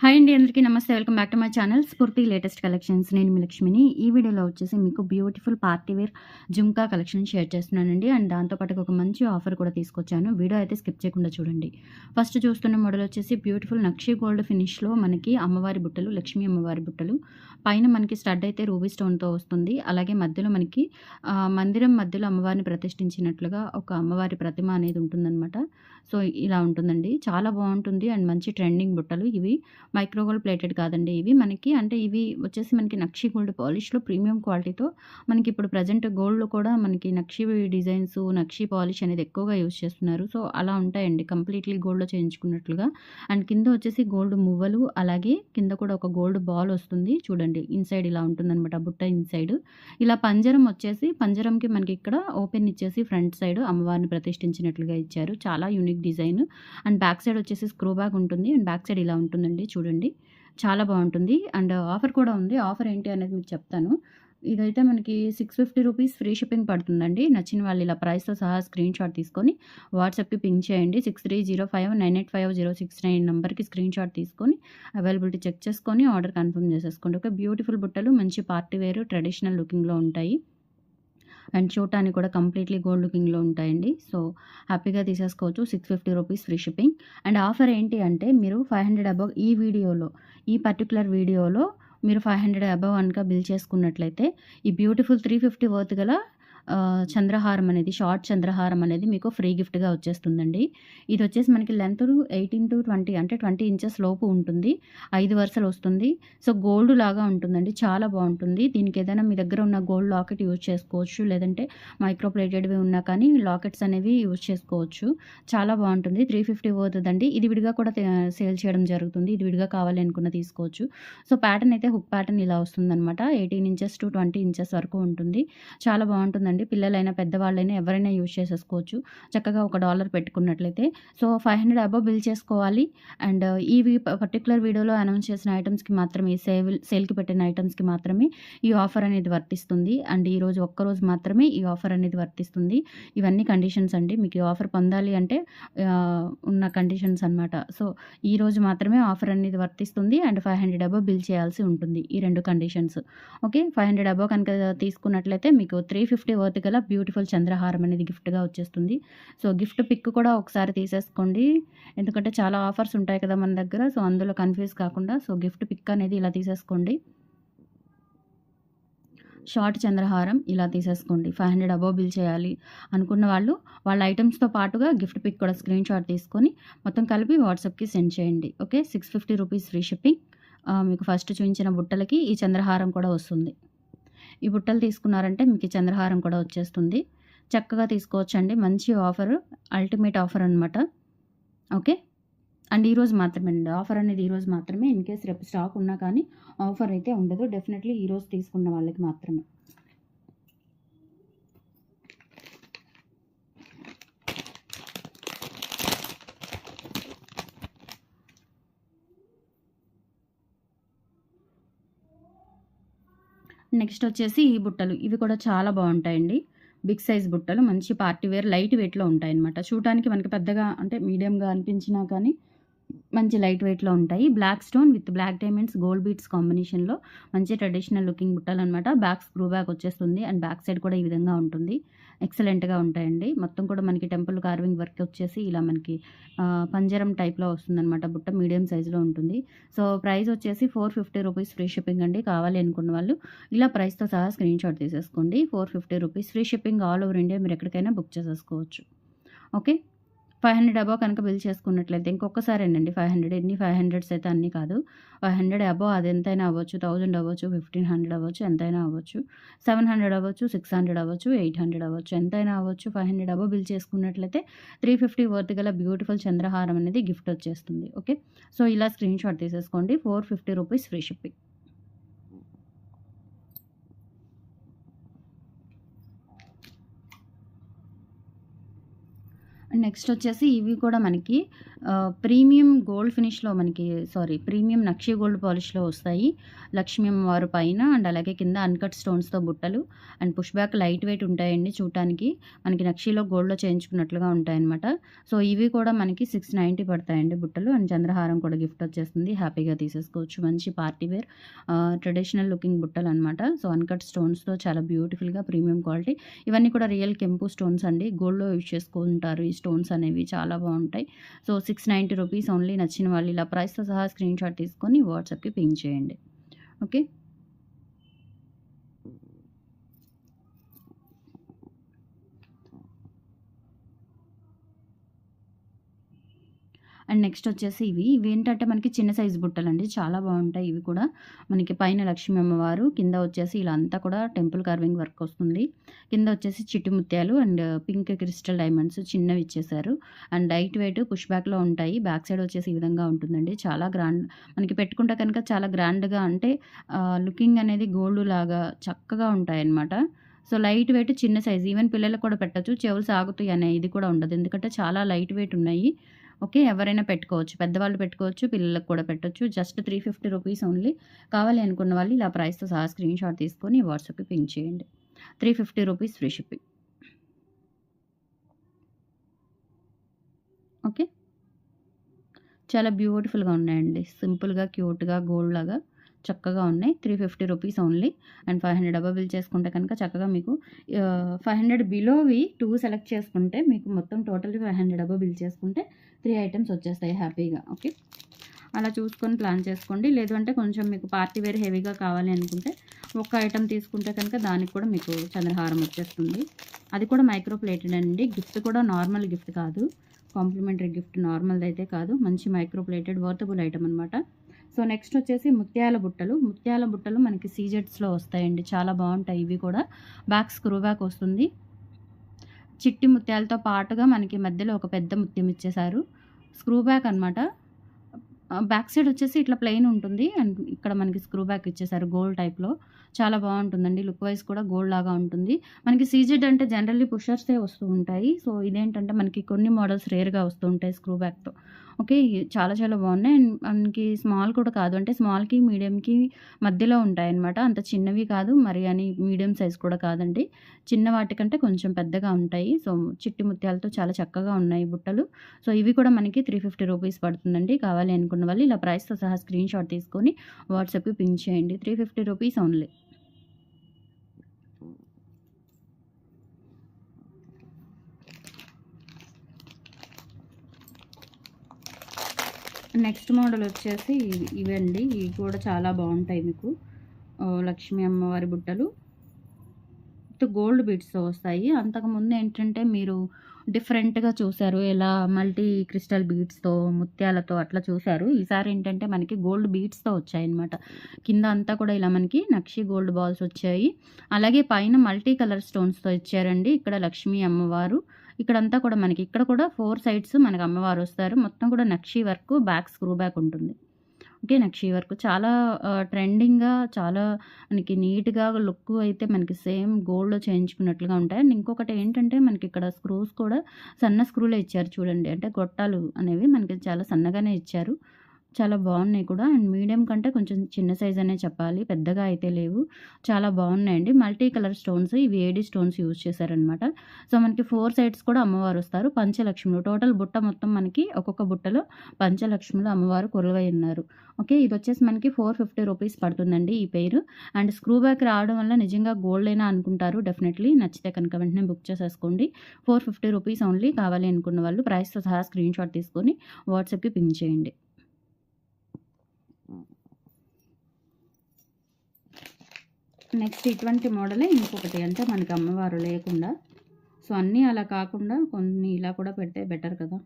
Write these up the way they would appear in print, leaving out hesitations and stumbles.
Hi అండి, అందరికీ నమస్తే. Welcome back to my channel స్ఫూర్తి లేటెస్ట్ కలెక్షన్స్. నేను మీ లక్ష్మిని. ఈ వీడియోలో వచ్చేసి మీకు బ్యూటిఫుల్ పార్టీ వేర్ జుంకా కలెక్షన్ షేర్ చేస్తున్నానండి. అండ్ దాంతో పాటు ఒక మంచి ఆఫర్ కూడా తీసుకొచ్చాను. వీడియో అయితే స్కిప్ చేయకుండా చూడండి. ఫస్ట్ చూస్తున్న మోడల్ వచ్చేసి బ్యూటిఫుల్ నక్షి గోల్డ్ ఫినిష్లో మనకి అమ్మవారి బుట్టలు, లక్ష్మీ అమ్మవారి బుట్టలు. పైన మనకి స్టడ్ అయితే రూబీ స్టోన్తో వస్తుంది. అలాగే మధ్యలో మనకి మందిరం మధ్యలో అమ్మవారిని ప్రతిష్ఠించినట్లుగా ఒక అమ్మవారి ప్రతిమ అనేది ఉంటుందన్నమాట. సో ఇలా ఉంటుందండి. చాలా బాగుంటుంది అండ్ మంచి ట్రెండింగ్ బుట్టలు ఇవి. మైక్రో గోల్డ్ ప్లేటెడ్ కాదండి ఇవి. మనకి అంటే ఇవి వచ్చేసి మనకి నక్షి గోల్డ్ పాలిష్‌లో ప్రీమియం క్వాలిటీతో మనకి ఇప్పుడు ప్రెజెంట్ గోల్డ్‌లో కూడా మనకి నక్షి డిజైన్స్, నక్షి పాలిష్ అనేది ఎక్కువగా యూజ్ చేస్తున్నారు. సో అలా ఉంటాయండి కంప్లీట్‌లీ గోల్డ్‌లో చేయించుకున్నట్లుగా. అండ్ కింద వచ్చేసి గోల్డ్ మువ్వలు, అలాగే కింద కూడా ఒక గోల్డ్ బాల్ వస్తుంది. చూడండి ఇన్‌సైడ్ ఇలా ఉంటుందనమాట బుట్ట ఇన్‌సైడ్. ఇలా పంజరం వచ్చేసి పంజరంకి మనకి ఇక్కడ ఓపెన్ ఇచ్చేసి ఫ్రంట్ సైడ్ అమ్మవారిని ప్రతిష్ఠించినట్లుగా ఇచ్చారు. చాలా unique design. And back side వచ్చేసి స్క్రూ బ్యాగ్ ఉంటుంది. అండ్ బ్యాక్ సైడ్ ఇలా ఉంటుందండి చూడండి. చాలా బావుంటుంది. అండ్ ఆఫర్ కూడా ఉంది. ఆఫర్ ఏంటి అనేది మీకు చెప్తాను. ఇదైతే మనకి ₹650 ఫ్రీ షిప్పింగ్ పడుతుందండి. నచ్చిన వాళ్ళు ఇలా ప్రైస్‌తో సహా స్క్రీన్ షాట్ తీసుకొని వాట్సాప్‌కి పింగ్ చేయండి. 6305985069 నంబర్‌కి స్క్రీన్ షాట్ తీసుకొని అవైలబిలిటీ చెక్ చేసుకొని ఆర్డర్ కన్ఫర్మ్ చేసేసుకోండి. ఓకే. బ్యూటిఫుల్ బుట్టలు మంచి పార్టీ వేర్ ట్రెడిషనల్ లుకింగ్‌లో ఉంటాయి. అండ్ చూడటానికి కూడా కంప్లీట్‌లీ గోల్డ్ లుకింగ్‌లో ఉంటాయండి. సో, హ్యాపీగా తీసేసుకోవచ్చు. ₹650 ఫ్రీ షిప్పింగ్. అండ్ ఆఫర్ ఏంటి అంటే మీరు 500 అబోవ్ ఈ పర్టిక్యులర్ వీడియోలో మీరు 500 అబోవ్ గనక బిల్ చేసుకున్నట్లయితే ఈ బ్యూటిఫుల్ 350 వర్త్ గల చంద్రహారం అనేది, షార్ట్ చంద్రహారం అనేది మీకు ఫ్రీ గిఫ్ట్‌గా వచ్చేస్తుందండి. ఇది వచ్చేసి మనకి లెంత్ 18-20 అంటే 20 ఇంచెస్ లోపు ఉంటుంది. 5 వరుసలు వస్తుంది. సో, గోల్డ్ లాగా ఉంటుందండి. చాలా బావుంటుంది. దీనికి ఏదైనా మీ దగ్గర ఉన్న గోల్డ్ లాకెట్ యూజ్ చేసుకోవచ్చు. లేదంటే మైక్రో ప్లేటెడ్‌వి ఉన్నా కానీ లాకెట్స్ అనేవి యూజ్ చేసుకోవచ్చు. చాలా బావుంటుంది. 350 వర్త్‌దండి. ఇది విడిగా కూడా సేల్ చేయడం జరుగుతుంది. ఇది విడిగా కావాలి అనుకున్న తీసుకోవచ్చు. సో, ప్యాటర్న్ అయితే హుక్ ప్యాటర్న్ ఇలా వస్తుందనమాట. 18 ఇంచెస్ టు 20 ఇంచెస్ వరకు ఉంటుంది. చాలా బావుంటుందండి. పిల్లలైనా, పెద్దవాళ్ళైనా ఎవరైనా యూజ్ చేసేసుకోవచ్చు. చక్కగా ఒక డాలర్ పెట్టుకున్నట్లయితే. సో, 500 అబోవ్ బిల్ చేసుకోవాలి. అండ్ ఇవి పర్టిక్యులర్ వీడియోలో అనౌన్స్ చేసిన ఐటెమ్స్‌కి మాత్రమే, సేల్‌కి పెట్టిన ఐటెమ్స్‌కి మాత్రమే ఈ ఆఫర్ అనేది వర్తిస్తుంది. అండ్ ఈరోజు ఒక్కరోజు మాత్రమే ఈ ఆఫర్ అనేది వర్తిస్తుంది. ఇవన్నీ కండిషన్స్ అండి. మీకు ఈ ఆఫర్ పొందాలి అంటే ఉన్న కండిషన్స్ అనమాట. సో, ఈరోజు మాత్రమే ఆఫర్ అనేది వర్తిస్తుంది. అండ్ 500 అబోవ్ బిల్ చేయాల్సి ఉంటుంది. ఈ 2 కండిషన్స్. ఓకే. 500 అబోవ్ కనుక తీసుకున్నట్లయితే మీకు 350 వర్త్ గల బ్యూటిఫుల్ చంద్రహారం అనేది గిఫ్ట్‌గా వచ్చేస్తుంది. సో, గిఫ్ట్ పిక్ కూడా ఒకసారి తీసేసుకోండి. ఎందుకంటే చాలా ఆఫర్స్ ఉంటాయి కదా మన దగ్గర. సో, అందులో కన్‌ఫ్యూజ్ కాకుండా సో, గిఫ్ట్ పిక్ అనేది ఇలా తీసేసుకోండి. షార్ట్ చంద్రహారం ఇలా తీసేసుకోండి. 500 అబోవ్ బిల్ చేయాలి అనుకున్న వాళ్ళు వాళ్ళ ఐటెమ్స్‌తో పాటుగా గిఫ్ట్ పిక్ కూడా స్క్రీన్ షాట్ తీసుకొని మొత్తం కలిపి వాట్సాప్‌కి సెండ్ చేయండి. ఓకే. ₹650 free shipping. మీకు ఫస్ట్ చూయించిన బుట్టలకి ఈ చంద్రహారం కూడా వస్తుంది. ఈ బుట్టలు తీసుకున్నారంటే మీకు ఈ చంద్రహారం కూడా వచ్చేస్తుంది. చక్కగా తీసుకోవచ్చండి. మంచి ఆఫర్. అల్టిమేట్ ఆఫర్ అనమాట. ఓకే. అండ్ ఈరోజు మాత్రమేనండి. ఆఫర్ అనేది ఈరోజు మాత్రమే. ఇన్‌కేస్ రేపు స్టాక్ ఉన్నా కానీ ఆఫర్ అయితే ఉండదు. డెఫినెట్‌లీ ఈరోజు తీసుకున్న వాళ్ళకి మాత్రమే. నెక్స్ట్ వచ్చేసి ఈ బుట్టలు. ఇవి కూడా చాలా బావుంటాయండి. బిగ్ సైజ్ బుట్టలు. మంచి పార్టీ వేర్ లైట్ వెయిట్‌లో ఉంటాయన్నమాట. చూడటానికి మనకి పెద్దగా అంటే మీడియంగా అనిపించినా కానీ మంచి లైట్ వెయిట్‌లో ఉంటాయి. Black stone with black diamonds, gold beads కాంబినేషన్‌లో మంచి ట్రెడిషనల్ లుకింగ్ బుట్టలనమాట. బ్యాక్ స్క్రూ బ్యాక్ వచ్చేస్తుంది. అండ్ బ్యాక్ సైడ్ కూడా ఈ విధంగా ఉంటుంది. ఎక్సలెంట్‌గా ఉంటాయండి. మొత్తం కూడా మనకి టెంపుల్ కార్వింగ్ వర్క్ వచ్చేసి ఇలా మనకి పంజరం టైప్‌లో వస్తుందనమాట. బుట్ట మీడియం సైజ్‌లో ఉంటుంది. సో, ప్రైస్ వచ్చేసి ₹450 ఫ్రీ షిప్పింగ్ అండి. కావాలి అనుకున్న వాళ్ళు ఇలా ప్రైస్‌తో సహా స్క్రీన్ షాట్ తీసేసుకోండి. ₹450 free shipping all over India మీరు ఎక్కడికైనా బుక్ చేసేసుకోవచ్చు. ఓకే. 500 అబోవ్ కనుక బిల్ చేసుకున్నట్లయితే ఇంకొకసారేనండి 500 ఎన్ని 500s అయితే అన్నీ కాదు. 500 అబోవ్ అది ఎంతైనా అవ్వచ్చు. 1000 అవ్వచ్చు, 1500 అవ్వచ్చు, ఎంతైనా అవ్వచ్చు. 700 అవ్వచ్చు, 600 అవ్వచ్చు, 800 అవ్వచ్చు, ఎంతైనా అవ్వచ్చు. 500 అబోవ్ బిల్ చేసుకున్నట్లయితే 350 వర్త్ గల బ్యూటిఫుల్ చంద్రహారం అనేది గిఫ్ట్ వచ్చేస్తుంది. ఓకే. సో, ఇలా స్క్రీన్ షాట్ తీసేసుకోండి. ₹450 ఫ్రీ షిప్పింగ్. నెక్స్ట్ వచ్చేసి ఇవి కూడా మనకి ప్రీమియం గోల్డ్ ఫినిష్‌లో మనకి ప్రీమియం నక్షి గోల్డ్ పాలిష్‌లో వస్తాయి. లక్ష్మీ అమ్మవారు పైన అండ్ అలాగే కింద అన్‌కట్ స్టోన్స్‌తో బుట్టలు and push back light weight ఉంటాయండి చూడటానికి. మనకి నక్షిలో గోల్డ్‌లో చేయించుకున్నట్లుగా ఉంటాయన్నమాట. సో, ఇవి కూడా మనకి 690 పడతాయండి బుట్టలు అండ్ చంద్రహారం కూడా గిఫ్ట్ వచ్చేస్తుంది. హ్యాపీగా తీసేసుకోవచ్చు. మంచి పార్టీ వేర్ ట్రెడిషనల్ లుకింగ్ బుట్టలనమాట. సో, అన్‌కట్ స్టోన్స్‌తో చాలా బ్యూటిఫుల్‌గా ప్రీమియం క్వాలిటీ. ఇవన్నీ కూడా రియల్ కెంపు స్టోన్స్ అండి. గోల్డ్‌లో యూజ్ చేసుకుంటారు ఈ స్టోన్స్ అనేవి చాలా బావుంటాయి. So, 690 rupees only. నచ్చిన వాళ్ళు ఇలా ప్రైస్‌తో సహా స్క్రీన్‌షాట్ తీసుకొని వాట్సాప్‌కి పింగ్ చేయండి. ఓకే. అండ్ నెక్స్ట్ వచ్చేసి ఇవేంటంటే మనకి చిన్న సైజు బుట్టలండి. చాలా బావుంటాయి ఇవి కూడా. మనకి పైన లక్ష్మీ అమ్మవారు, కింద వచ్చేసి ఇలా అంతా కూడా టెంపుల్ కార్వింగ్ వర్క్ వస్తుంది. కింద వచ్చేసి చిట్టి ముత్యాలు అండ్ పింక్ క్రిస్టల్ డైమండ్స్ చిన్నవి ఇచ్చేశారు. అండ్ లైట్ వెయిట్ పుష్ బ్యాక్‌లో ఉంటాయి. బ్యాక్ సైడ్ వచ్చేసి ఈ విధంగా ఉంటుందండి. చాలా గ్రాండ్ మనకి పెట్టుకుంటే కనుక చాలా గ్రాండ్‌గా అంటే లుకింగ్ అనేది గోల్డ్ లాగా చక్కగా ఉంటాయన్నమాట. సో, లైట్ వెయిట్ చిన్న సైజ్ ఈవెన్ పిల్లలకు కూడా పెట్టొచ్చు. చెవులు సాగుతాయి అనే ఇది కూడా ఉండదు. ఎందుకంటే చాలా లైట్ వెయిట్ ఉన్నాయి. ఓకే. ఎవరైనా పెట్టుకోవచ్చు. పెద్దవాళ్ళు పెట్టుకోవచ్చు. పిల్లలకు కూడా పెట్టొచ్చు. Just 350 rupees only. కావాలి అనుకున్న వాళ్ళు ఇలా ప్రైస్‌తో సహా స్క్రీన్‌షాట్ తీసుకొని వాట్సాప్‌కి పింగ్ చేయండి. 350 రూపీస్ ఫ్రీ షిప్పింగ్. ఓకే. చాలా బ్యూటిఫుల్‌గా ఉన్నాయండి. సింపుల్‌గా, క్యూట్‌గా, గోల్డ్ లాగా చక్కగా ఉన్నాయి. 350 rupees only. And 500 above bill చేసుకుంటే కనుక చక్కగా మీకు 500 బిలోవి 2 సెలెక్ట్ చేసుకుంటే మీకు మొత్తం టోటల్‌గా 500 అబోవ్ బిల్ చేసుకుంటే 3 ఐటెమ్స్ వచ్చేస్తాయి హ్యాపీగా. ఓకే. అలా చూసుకొని ప్లాన్ చేసుకోండి. లేదు అంటే కొంచెం మీకు పార్టీ వేర్ హెవీగా కావాలి అనుకుంటే ఒక ఐటెమ్ తీసుకుంటే కనుక దానికి కూడా మీకు చంద్రహారం వచ్చేస్తుంది. అది కూడా మైక్రో ప్లేటెడ్ అండి. గిఫ్ట్ కూడా నార్మల్ గిఫ్ట్ కాదు. కాంప్లిమెంటరీ గిఫ్ట్ నార్మల్‌దైతే కాదు. మంచి మైక్రో ప్లేటెడ్ వర్తబుల్ ఐటెమ్ అనమాట. సో, నెక్స్ట్ వచ్చేసి ముత్యాల బుట్టలు. ముత్యాల బుట్టలు మనకి సీజెట్స్‌లో వస్తాయండి. చాలా బావుంటాయి ఇవి కూడా. బ్యాక్ స్క్రూ బ్యాక్ వస్తుంది. చిట్టి ముత్యాలతో పాటుగా మనకి మధ్యలో ఒక పెద్ద ముత్యం ఇచ్చేశారు. స్క్రూ బ్యాక్ అనమాట. బ్యాక్ సైడ్ వచ్చేసి ఇట్లా ప్లెయిన్ ఉంటుంది. అండ్ ఇక్కడ మనకి స్క్రూ బ్యాక్ ఇచ్చేశారు గోల్డ్ టైప్‌లో. చాలా బావుంటుందండి. లుక్ వైస్ కూడా గోల్డ్ లాగా ఉంటుంది. మనకి సీజెడ్ అంటే జనరల్లీ పుషర్సే వస్తూ ఉంటాయి. సో, ఇదేంటంటే మనకి కొన్ని మోడల్స్ రేర్‌గా వస్తూ ఉంటాయి స్క్రూ బ్యాక్‌తో. ఓకే. చాలా చాలా బావున్నాయి. అండ్ మనకి స్మాల్ కూడా కాదు. అంటే స్మాల్‌కి, మీడియంకి మధ్యలో ఉంటాయన్నమాట. అంత చిన్నవి కాదు. మరి అని మీడియం సైజ్ కూడా కాదండి. చిన్న వాటికంటే కొంచెం పెద్దగా ఉంటాయి. సో, చిట్టి ముత్యాలతో చాలా చక్కగా ఉన్నాయి బుట్టలు. సో, ఇవి కూడా మనకి 350 రూపీస్ పడుతుందండి. కావాలి అనుకున్న వాళ్ళు ఇలా ప్రైస్‌తో సహా స్క్రీన్‌షాట్ తీసుకొని వాట్సాప్‌కి పింగ్ చేయండి. 350 రూపీస్ ఓన్లీ. నెక్స్ట్ మోడల్ వచ్చేసి ఇవండి. ఇవి కూడా చాలా బావుంటాయి మీకు. లక్ష్మీ అమ్మవారి బుట్టలు. గోల్డ్ బీడ్స్‌తో వస్తాయి. అంతకుముందు ఏంటంటే మీరు డిఫరెంట్‌గా చూసారు. ఎలా మల్టీ క్రిస్టల్ బీడ్స్‌తో, ముత్యాలతో అట్లా చూసారు. ఈసారి ఏంటంటే మనకి గోల్డ్ బీడ్స్‌తో వచ్చాయన్నమాట. కింద అంతా కూడా ఇలా మనకి నక్షి గోల్డ్ బాల్స్ వచ్చాయి. అలాగే పైన మల్టీ కలర్ స్టోన్స్‌తో ఇచ్చారండి. ఇక్కడ లక్ష్మీ అమ్మవారు. ఇక్కడంతా కూడా మనకి ఇక్కడ కూడా 4 సైడ్స్ మనకు అమ్మవారు వస్తారు. మొత్తం కూడా నక్షి వర్క్, బ్యాక్ స్క్రూ బ్యాక్ ఉంటుంది. ఓకే. నక్షి వర్క్ చాలా ట్రెండింగ్‌గా చాలా మనకి నీట్‌గా లుక్ అయితే మనకి సేమ్ గోల్డ్‌లో చేయించుకున్నట్లుగా ఉంటాయి. అండ్ ఇంకొకటి ఏంటంటే మనకి ఇక్కడ స్క్రూస్ కూడా సన్న స్క్రూలే ఇచ్చారు చూడండి. అంటే గొట్టాలు అనేవి మనకి చాలా సన్నగానే ఇచ్చారు. చాలా బావున్నాయి కూడా. అండ్ మీడియం కంటే కొంచెం చిన్న సైజ్ అనే చెప్పాలి. పెద్దగా అయితే లేవు. చాలా బావున్నాయండి. మల్టీ కలర్ స్టోన్స్ ఇవి ఏడీ స్టోన్స్ యూజ్ చేశారనమాట. సో, మనకి 4 సైడ్స్ కూడా అమ్మవారొస్తారు. పంచలక్ష్ములు టోటల్ బుట్ట మొత్తం మనకి ఒక్కొక్క బుట్టలో పంచలక్ష్ములు అమ్మవారు కొలువై ఉన్నారు. ఓకే. ఇదొచ్చేసి మనకి 450 రూపీస్ పడుతుందండి ఈ పెయిర్. అండ్ స్క్రూ బ్యాక్ రావడం వల్ల నిజంగా గోల్డేనా అనుకుంటారు డెఫినెట్‌లీ. నచ్చితే కనుక వెంటనే బుక్ చేసేసుకోండి. 450 రూపీస్ ఓన్లీ. కావాలి అనుకున్న వాళ్ళు ప్రైస్‌తో సహా స్క్రీన్‌షాట్ తీసుకొని వాట్సాప్‌కి పింగ్ చేయండి. నెక్స్ట్ ఇటువంటి మోడలే ఇంకొకటి. అంటే మనకి అమ్మవారు లేకుండా. సో, అన్నీ అలా కాకుండా కొన్ని ఇలా కూడా పెడితే బెటర్ కదా!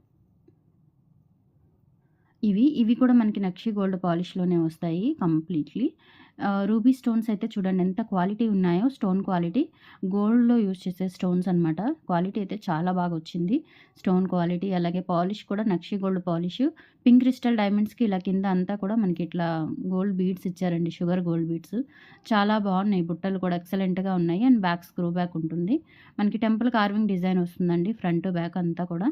ఇవి కూడా మనకి నక్షి గోల్డ్ పాలిష్‌లోనే వస్తాయి కంప్లీట్‌లీ. రూబీ స్టోన్స్ అయితే చూడండి ఎంత క్వాలిటీ ఉన్నాయో స్టోన్ క్వాలిటీ. గోల్డ్‌లో యూజ్ చేసే స్టోన్స్ అనమాట. క్వాలిటీ అయితే చాలా బాగొచ్చింది. స్టోన్ క్వాలిటీ అలాగే పాలిష్ కూడా నక్షి గోల్డ్ పాలిష్. పింక్ క్రిస్టల్ డైమండ్స్‌కి ఇలా కింద అంతా కూడా మనకి ఇట్లా గోల్డ్ బీడ్స్ ఇచ్చారండి. Sugar gold beads. చాలా బావున్నాయి. బుట్టలు కూడా ఎక్సలెంట్‌గా ఉన్నాయి. అండ్ బ్యాక్ స్క్రూ బ్యాక్ ఉంటుంది. మనకి టెంపుల్ కార్వింగ్ డిజైన్ వస్తుందండి. ఫ్రంట్, బ్యాక్ అంతా కూడా.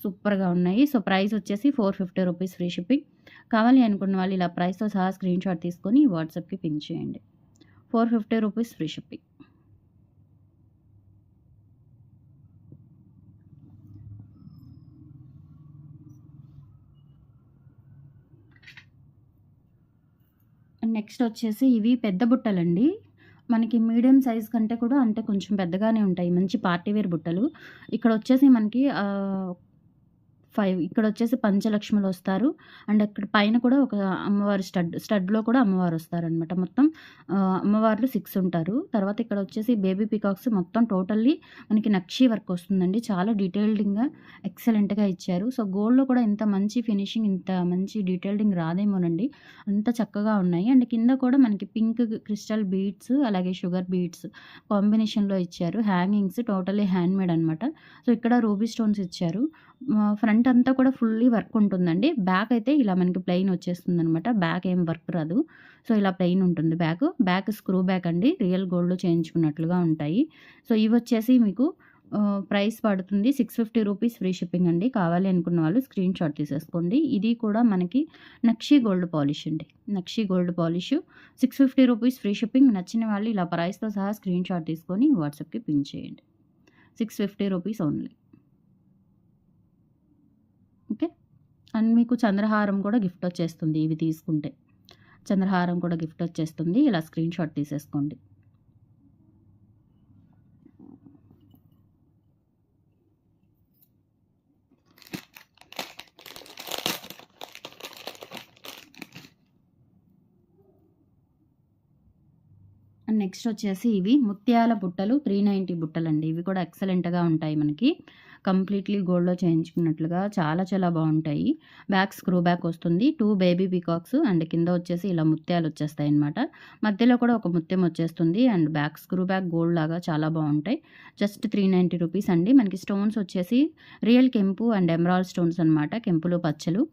సూపర్‌గా ఉన్నాయి. సో, ప్రైస్ వచ్చేసి 450 రూపీస్ ఫ్రీ షిప్పింగ్. కావాలి అనుకున్న వాళ్ళు ఇలా ప్రైస్‌తో సహా స్క్రీన్‌షాట్ తీసుకొని వాట్సాప్‌కి పింగ్ చేయండి. 450 రూపీస్ ఫ్రీ షిప్పింగ్. నెక్స్ట్ వచ్చేసి ఇవి పెద్ద బుట్టలండి. మనకి మీడియం సైజ్ కంటే కూడా అంటే కొంచెం పెద్దగానే ఉంటాయి. మంచి పార్టీ వేర్ బుట్టలు. ఇక్కడొచ్చేసి మనకి 5 ఇక్కడొచ్చేసి పంచలక్ష్ములొస్తారు. అండ్ అక్కడ పైన కూడా ఒక అమ్మవారి స్టడ్‌లో కూడా అమ్మవారొస్తారనమాట. మొత్తం అమ్మవార్లు 6 ఉంటారు. తర్వాత ఇక్కడొచ్చేసి బేబీ పీకాక్స్ మొత్తం టోటల్లీ మనకి నక్షి వర్క్ వస్తుందండి. చాలా డీటెయిల్డింగ్‌గా ఎక్సలెంట్‌గా ఇచ్చారు. సో, గోల్డ్‌లో కూడా ఇంత మంచి ఫినిషింగ్, ఇంత మంచి డీటెయిల్డింగ్ రాదేమోనండి. అంత చక్కగా ఉన్నాయి. అండ్ కింద కూడా మనకి పింక్ క్రిస్టల్ బీడ్స్, అలాగే షుగర్ బీడ్స్ కాంబినేషన్‌లో ఇచ్చారు. హ్యాంగింగ్స్ టోటల్లీ హ్యాండ్‌మేడ్ అనమాట. సో, ఇక్కడ రూబీ స్టోన్స్ ఇచ్చారు. ఫ్రంట్ అంతా కూడా ఫుల్లీ వర్క్ ఉంటుందండి. బ్యాక్ అయితే ఇలా మనకి ప్లెయిన్ వచ్చేస్తుందనమాట. బ్యాక్ ఏం వర్క్ రాదు. సో, ఇలా ప్లెయిన్ ఉంటుంది బ్యాక్. బ్యాక్ స్క్రూ బ్యాక్ అండి. రియల్ గోల్డ్‌లో చేయించుకున్నట్లుగా ఉంటాయి. సో, ఇవొచ్చేసి మీకు ప్రైస్ పడుతుంది 650 రూపీస్ ఫ్రీ షిప్పింగ్ అండి. కావాలి అనుకున్న వాళ్ళు స్క్రీన్‌షాట్ తీసేసుకోండి. ఇది కూడా మనకి నక్షి గోల్డ్ పాలిష్ అండి. Nakshi gold polish 650 rupees free shipping. నచ్చిన వాళ్ళు ఇలా ప్రైస్‌తో సహా స్క్రీన్‌షాట్ తీసుకొని వాట్సాప్‌కి పింగ్ చేయండి. 650 రూపీస్ ఓన్లీ. ఓకే. అండ్ మీకు చంద్రహారం కూడా గిఫ్ట్ వచ్చేస్తుంది ఇవి తీసుకుంటే. చంద్రహారం కూడా గిఫ్ట్ వచ్చేస్తుంది. ఇలా స్క్రీన్‌షాట్ తీసేసుకోండి. అండ్ నెక్స్ట్ వచ్చేసి ఇవి ముత్యాల బుట్టలు 390 బుట్టలండి. ఇవి కూడా ఎక్సలెంట్‌గా ఉంటాయి మనకి. కంప్లీట్‌లీ గోల్డ్‌లో చేయించుకున్నట్లుగా చాలా చాలా బావుంటాయి. బ్యాక్ స్క్రూ బ్యాక్ వస్తుంది. 2 బేబీ పీకాక్స్ అండ్ కింద వచ్చేసి ఇలా ముత్యాలు వచ్చేస్తాయన్నమాట. మధ్యలో కూడా ఒక ముత్యం వచ్చేస్తుంది. And back screw back gold లాగా చాలా బావుంటాయి. జస్ట్ 390 రూపీస్ అండి. మనకి స్టోన్స్ వచ్చేసి రియల్ కెంపు అండ్ ఎమరాల్డ్ స్టోన్స్ అనమాట. కెంపులు, పచ్చలు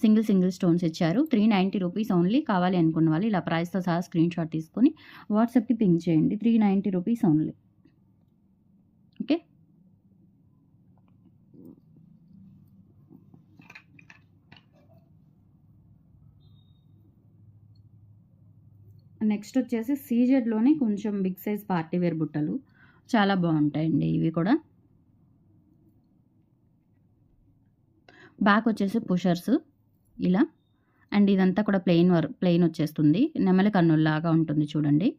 సింగిల్ స్టోన్స్ ఇచ్చారు. 390 రూపీస్ ఓన్లీ. కావాలి అనుకున్న వాళ్ళు ఇలా ప్రైస్‌తో సహా స్క్రీన్‌షాట్ తీసుకొని వాట్సాప్‌కి పింగ్ చేయండి. 390 రూపీస్ ఓన్లీ. ఓకే. నెక్స్ట్ వచ్చేసి సీజెడ్‌లోనే కొంచెం బిగ్ సైజ్ పార్టీ వేర్ బుట్టలు. చాలా బావుంటాయండి ఇవి కూడా. బ్యాక్ వచ్చేసి పుషర్స్ ఇలా. అండ్ ఇదంతా కూడా ప్లెయిన్ వచ్చేస్తుంది. నెమలి కన్నుల్లాగా ఉంటుంది చూడండి.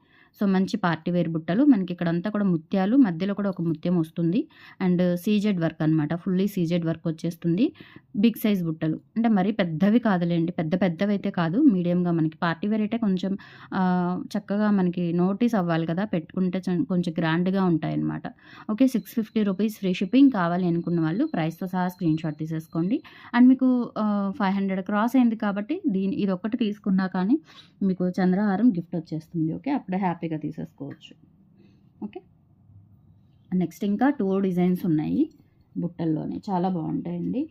సో, మంచి పార్టీ వేర్ బుట్టలు. మనకి ఇక్కడంతా కూడా ముత్యాలు, మధ్యలో కూడా ఒక ముత్యం వస్తుంది. అండ్ సీజెడ్ వర్క్ అనమాట. ఫుల్లీ సీజెడ్ వర్క్ వచ్చేస్తుంది. బిగ్ సైజ్ బుట్టలు. అంటే మరీ పెద్దవి కాదులెండి. పెద్దవైతే కాదు. మీడియంగా మనకి పార్టీ వేర్ అయితే కొంచెం చక్కగా మనకి నోటీస్ అవ్వాలి కదా! పెట్టుకుంటే కొంచెం గ్రాండ్‌గా ఉంటాయన్నమాట. ఓకే. 650 rupees free shipping. కావాలి అనుకున్న వాళ్ళు ప్రైస్‌తో సహా స్క్రీన్‌షాట్ తీసేసుకోండి. అండ్ మీకు 500 క్రాస్ అయింది కాబట్టి ఇదొక్కటి తీసుకున్నా కానీ మీకు చంద్రహారం గిఫ్ట్ వచ్చేస్తుంది. ఓకే. అప్పుడే హ్యాపీగా తీసేసుకోవచ్చు. ఓకే. నెక్స్ట్ ఇంకా 2 డిజైన్స్ ఉన్నాయి బుట్టల్లోనే. చాలా బావుంటాయండి.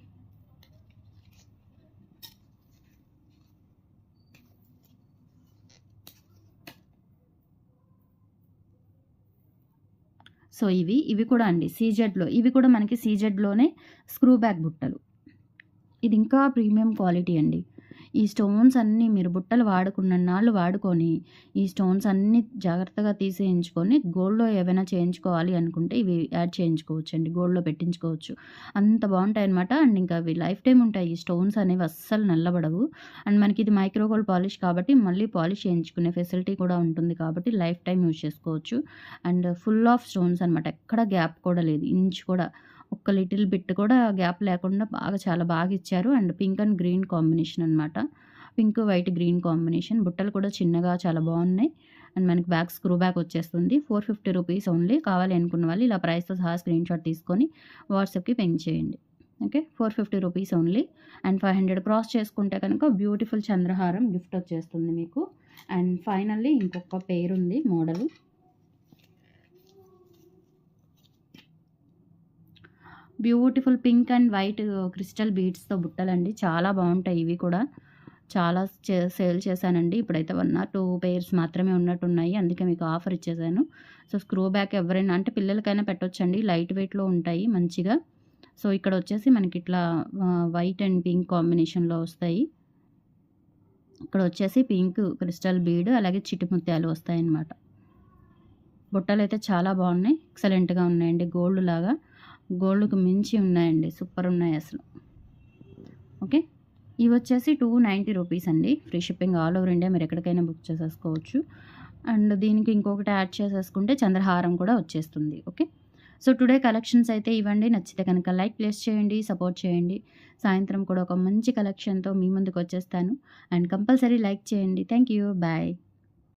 సో, ఇవి కూడా అండి సీజెడ్‌లో. ఇవి కూడా మనకి సీజెడ్‌లోనే స్క్రూ బ్యాక్ బుట్టలు. ఇది ఇంకా ప్రీమియం క్వాలిటీ అండి. ఈ స్టోన్స్ అన్నీ మీరు బుట్టలు వాడుకున్నన్నాళ్ళు వాడుకొని, ఈ స్టోన్స్ అన్నీ జాగ్రత్తగా తీసేయించుకొని, గోల్డ్‌లో ఏవైనా చేయించుకోవాలి అనుకుంటే ఇవి యాడ్ చేయించుకోవచ్చండి. గోల్డ్‌లో పెట్టించుకోవచ్చు. అంత బావుంటాయన్నమాట. అండ్ ఇంకా అవి లైఫ్ టైమ్ ఉంటాయి. ఈ స్టోన్స్ అనేవి అస్సలు నల్లబడవు. అండ్ మనకి ఇది మైక్రో గోల్డ్ పాలిష్ కాబట్టి మళ్ళీ పాలిష్ చేయించుకునే ఫెసిలిటీ కూడా ఉంటుంది కాబట్టి లైఫ్ టైమ్ యూజ్ చేసుకోవచ్చు. అండ్ ఫుల్ ఆఫ్ స్టోన్స్ అనమాట. ఎక్కడ గ్యాప్ కూడా లేదు. ఇంచ్ కూడా ఒక్క లిటిల్ బిట్ కూడా గ్యాప్ లేకుండా చాలా బాగా ఇచ్చారు. And pink and green combination అనమాట. Pink, white, green combination. బుట్టలు కూడా చిన్నగా చాలా బాగున్నాయి. అండ్ మనకి బ్యాక్ స్క్రూ బ్యాక్ వచ్చేస్తుంది. 450 రూపీస్ ఓన్లీ. కావాలి అనుకున్న వాళ్ళు ఇలా ప్రైస్‌తో సహా స్క్రీన్‌షాట్ తీసుకొని వాట్సాప్‌కి పింగ్ చేయండి. Okay. 450 rupees only. And 500 cross చేసుకుంటే కనుక బ్యూటిఫుల్ చంద్రహారం గిఫ్ట్ వచ్చేస్తుంది మీకు. అండ్ ఫైనల్లీ ఇంకొక పెయిర్ ఉంది model. Beautiful pink and white crystal బీడ్స్‌తో బుట్టలండి. చాలా బావుంటాయి ఇవి కూడా. చాలా సేల్ చేశానండి. ఇప్పుడైతే 1 ఆర్ 2 పెయిర్స్ మాత్రమే ఉన్నట్టున్నాయి. అందుకే మీకు ఆఫర్ ఇచ్చేసాను. సో, స్క్రూ బ్యాక్ ఎవరైనా అంటే పిల్లలకైనా పెట్టొచ్చండి. లైట్ వెయిట్‌లో ఉంటాయి మంచిగా. సో, ఇక్కడ వచ్చేసి మనకి ఇట్లా వైట్ అండ్ పింక్ కాంబినేషన్‌లో వస్తాయి. ఇక్కడ వచ్చేసి పింక్ క్రిస్టల్ బీడ్ అలాగే చిట్టి ముత్యాలు వస్తాయన్నమాట. బుట్టలైతే చాలా బాగున్నాయి. ఎక్సలెంట్‌గా ఉన్నాయండి. గోల్డ్ లాగా గోల్డ్‌కి మించి ఉన్నాయండి. సూపర్ ఉన్నాయి అసలు. ఓకే. ఇవి వచ్చేసి 290 రూపీస్ అండి. Free shipping all over India మీరు ఎక్కడికైనా బుక్ చేసేసుకోవచ్చు. అండ్ దీనికి ఇంకొకటి యాడ్ చేసేసుకుంటే చంద్రహారం కూడా వచ్చేస్తుంది. ఓకే. సో, టుడే కలెక్షన్స్ అయితే ఇవండి. నచ్చితే కనుక లైక్ ప్లేస్ చేయండి, సపోర్ట్ చేయండి. సాయంత్రం కూడా ఒక మంచి కలెక్షన్‌తో మీ ముందుకు వచ్చేస్తాను. అండ్ కంపల్సరీ లైక్ చేయండి. Thank you. బాయ్.